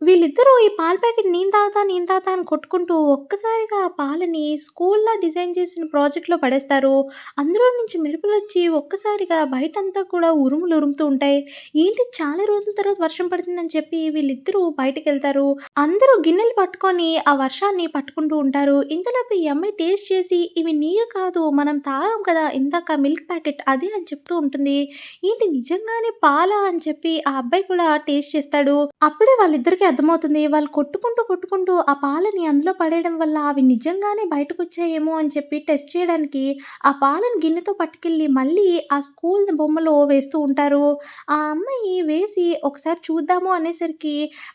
వీళ్ళిద్దరూ ఈ పాల ప్యాకెట్ నేను తాగుతా, నేను తాగుతా అని కొట్టుకుంటూ ఒక్కసారిగా ఆ పాలని స్కూల్‌లా డిజైన్ చేసిన ప్రాజెక్ట్‌లో పడేస్తారు. అందులో నుంచి మెరుపులొచ్చి ఒక్కసారిగా బయటంతా కూడా ఉరుములు ఉరుముతూ ఉంటాయి. ఏంటి చాలా రోజుల తర్వాత వర్షం పడుతుందని చెప్పి వీళ్ళిద్దరూ బయటికెళ్తారు. అందరూ గిన్నెలు పట్టుకొని ఆ వర్షాన్ని పట్టుకుంటూ ఉంటారు. ఇంతలోపు ఈ అమ్మాయి టేస్ట్ చేసి ఇవి నీరు కాదు మనం తాగాం కదా! ఇందాక మిల్క్ ప్యాకెట్ అదే అని చెప్తూ ఉంటుంది. ఏంటి నిజంగానే పాలా అని చెప్పి ఆ అబ్బాయి కూడా టేస్ట్ చేస్తాడు. అప్పుడే వాళ్ళిద్దరికీ అర్థమవుతుంది. వాళ్ళు కొట్టుకుంటూ ఆ పాలని అందులో పడేయడం వల్ల అవి నిజంగానే బయటకొచ్చాయేమో అని చెప్పి టెస్ట్ చేయడానికి ఆ పాలను గిన్నెతో పట్టుకెళ్ళి మళ్ళీ ఆ స్కూల్ బొమ్మలో వేస్తూ ఉంటారు. ఆ అమ్మాయి వేసి ఒకసారి చూద్దాము అనేసరికి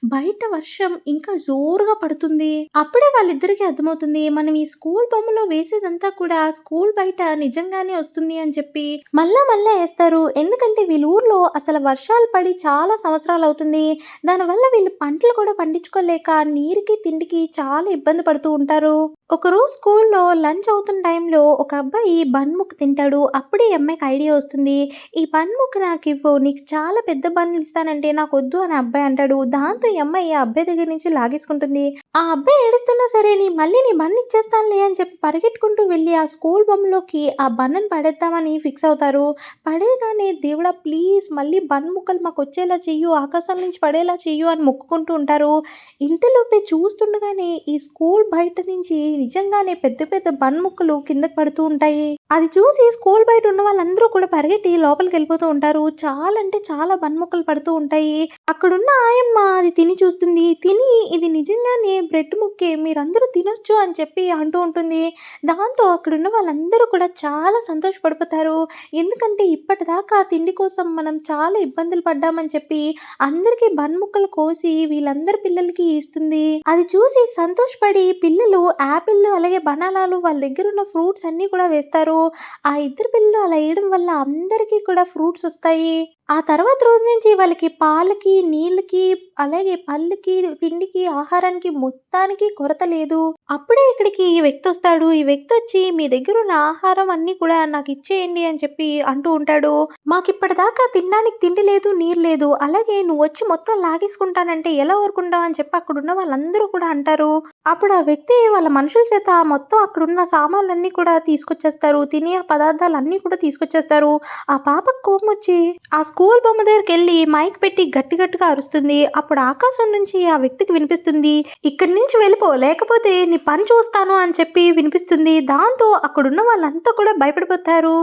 బయట వర్షం ఇంకా జోరుగా పడుతుంది. అప్పుడే వాళ్ళిద్దరికీ అర్థమవుతుంది. మనం ఈ స్కూల్ బొమ్మలో వేసేదంతా కూడా స్కూల్ బయట నిజంగానే వస్తుంది అని చెప్పి మళ్ళా ఏస్తారు. ఎందుకంటే వీళ్ళ ఊర్లో అసలు వర్షాలు పడి చాలా సంవత్సరాలవుతుంది. దానివల్ల వీళ్ళు పంటలు కూడా పండించుకోలేక నీరుకి, తిండికి చాలా ఇబ్బంది పడుతూ ఉంటారు. ఒకరోజు స్కూల్‌లో లంచ్ అవుతున్న టైంలో ఒక అబ్బాయి బన్ ముక్క తింటాడు. అప్పుడే ఈ అమ్మాయికి ఐడియా వస్తుంది. "ఈ బన్ ముక్క నాకివ్వు. నీకు చాలా పెద్ద బన్నులు ఇస్తానంటే నాకొద్దు" అని ఆ అబ్బాయి అంటాడు. దాంతో ఈ అమ్మాయి ఆ అబ్బాయి దగ్గర నుంచి లాగేసుకుంటుంది. ఆ అబ్బాయి ఏడుస్తున్నా సరే మళ్ళీ నీ బన్ ఇచ్చేస్తానులే అని చెప్పి పరిగెట్టుకుంటూ వెళ్ళి ఆ స్కూల్ బొమ్మలోకి ఆ బన్నుని పడేద్దామని ఫిక్స్ అవుతారు. పడేయగానే దేవుడా ప్లీజ్ మళ్ళీ బన్ ముక్కలు మాకొచ్చేలా చెయ్యు, ఆకాశం నుంచి పడేలా చెయ్యు అని మొక్కుకుంటూ ఉంటారు. ఇంతలోపే చూస్తుండగానే ఈ స్కూల్ బయట నుంచి నిజంగానే పెద్ద పెద్ద బన్ ముక్కలు కిందకి పడుతూ ఉంటాయి. అది చూసి స్కూల్ బయట ఉన్న వాళ్ళందరూ కూడా పరిగెట్టి లోపలికెళ్ళిపోతూ ఉంటారు. చాలా అంటే చాలా బన్ ముక్కలు పడుతూ ఉంటాయి. అక్కడున్న ఆయమ్మ అది తిని చూస్తుంది. తిని ఇది నిజంగానే బ్రెడ్ ముక్కే మీరందరూ తినొచ్చు అని చెప్పి అంటూ ఉంటుంది. దాంతో అక్కడున్న వాళ్ళందరూ కూడా చాలా సంతోషపడిపోతారు. ఎందుకంటే ఇప్పటిదాకా తిండి కోసం మనం చాలా ఇబ్బందులు పడ్డామని చెప్పి అందరికీ బన్ ముక్కలు కోసి వీళ్ళందరి పిల్లలకి ఇస్తుంది. అది చూసి సంతోషపడి పిల్లలు యాపిల్లు అలాగే బనానాలు వాళ్ళ దగ్గరున్న ఫ్రూట్స్ అన్నీ కూడా వేస్తారు. ఆ ఇద్దరు పిల్లలు అలా ఎయడం వల్ల అందరికీ కూడా ఫ్రూట్స్ ఒస్తాయి. ఆ తర్వాత రోజు నుంచి వాళ్ళకి పాలకి, నీళ్ళకి, అలాగే పళ్ళకి, తిండికి, ఆహారానికి మొత్తానికి కొరత లేదు. అప్పుడే ఇక్కడికి ఈ వ్యక్తొస్తాడు. ఈ వ్యక్తొచ్చి మీ దగ్గరున్న ఆహారం అన్నీ కూడా నాకిచ్చేయండి అని చెప్పి అంటూ ఉంటాడు. మాకిప్పటిదాకా తినడానికి తిండి లేదు, నీరు లేదు. అలాగే నువ్వొచ్చి మొత్తం లాగేసుకుంటానంటే ఎలా ఊరుకుంటావు అని చెప్పి అక్కడున్న వాళ్ళందరూ కూడా అంటారు. అప్పుడు ఆ వ్యక్తి వాళ్ళ మనుషుల చేత మొత్తం అక్కడున్న సామాన్లన్నీ కూడా తీసుకొచ్చేస్తారు. తినే పదార్థాలన్నీ కూడా తీసుకొచ్చేస్తారు. ఆ పాపకి కోపమొచ్చి ఆ స్కూల్ బొమ్మ దగ్గరికెళ్ళి మైక్ పెట్టి గట్టి గట్టిగా అరుస్తుంది. అప్పుడు ఆకాశం నుంచి ఆ వ్యక్తికి వినిపిస్తుంది. "ఇక్కడి నుంచి వెళ్ళిపో లేకపోతే నీ పని చూస్తాను" అని చెప్పి వినిపిస్తుంది. దాంతో అక్కడున్న వాళ్ళంతా కూడా భయపడిపోతారు.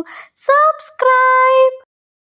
సబ్స్క్రైబ్.